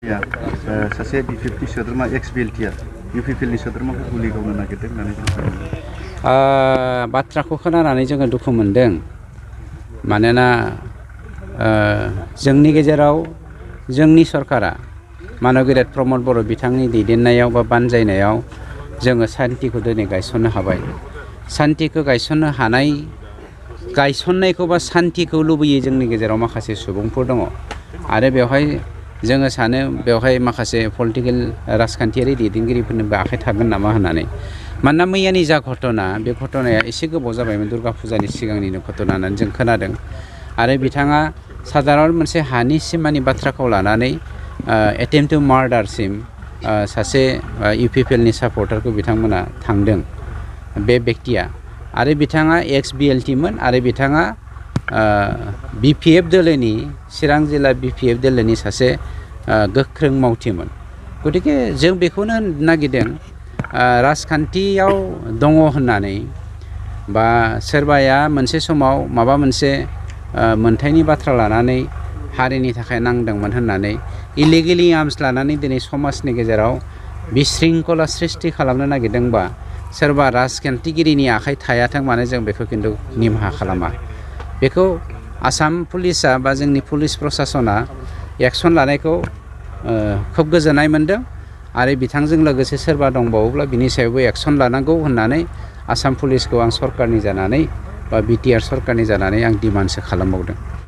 सासे BPP सोद्रोमा एक्स-BLT UPPLनि सोद्रोमाखौ गुलि गावनो नागिरदों होननानै जों खोनादों। बाथ्राखौ खोनानानै जोङो दुखु मोनदों। मानोना जोंनि गेजेराव जोंनि सरकारा मानगेरेट प्रमद बर' बिथांनि दैदेननायाव बा बानजायनायाव जोङो सान्तिखौ दिनै गायसननो हाबाय। सान्तिखौ गायसननो हानाय गायसननायखौ बा सान्तिखौ लुबैयो जोंनि गेजेराव माखासे सुबुंफोर दङ आरो बेवहाय जोङो सानो बेवहाय माखासे पलिटिकेल राजखान्थियारि दैदेनगिरिफोरनिबो आखाइ थागोन नामा होननानै। मानोना मैयानि जा घटना बे घटनाया एसे गोबाव जाबायमोन, दुर्गा फुजानि सिगांनिनो घटना होननानै जों खोनादों। आरो बिथाङा साधारन मोनसे हानि सिमानि बाथ्राखौ लानानै एटेम्प्ट टु मार्डारसिम सासे UPPLनि सापर्टारखौ बिथांमोना थांदों बे बेक्तिया। आरो बिथाङा एक्स-BLTमोन आरो बिथाङा BPF दोलोनि चिरां जिल्ला BPF दोलोनि सासे गोख्रों मावथिमोन। गतिके जों बेखौनो होननो नागिरदों, राजखान्थियाव दङ होननानै बा सोरबाया मोनसे समाव माबा मोनसे मोनथायनि बाथ्रा लानानै हारिनि थाखाय नांदोंमोन होननानै इलिगेलि आर्म्स लानानै दिनै समाजनि गेजेराव बिशृंखला सृष्टि खालामनो नागिरदोंबा सोरबा राजखान्थिगिरिनि आखाइ थायाथों मानो जों बेखौ खिन्थु निमाहा खालामा। बेखौ आसाम पुलिसा बा जोंनि पुलिस प्रसासना एक्सन लानायखौ खोब गोजोननाय मोनदों आरो बिथांजों लोगोसे सोरबा दंबावोब्ला बिनि सायावबो एक्सन लानांगौ होननानै आसाम पुलिसखौ आं सरकारनि जानानै बा BTR सरकारनि जानानै आं डिमान्डसो खालामबावदों।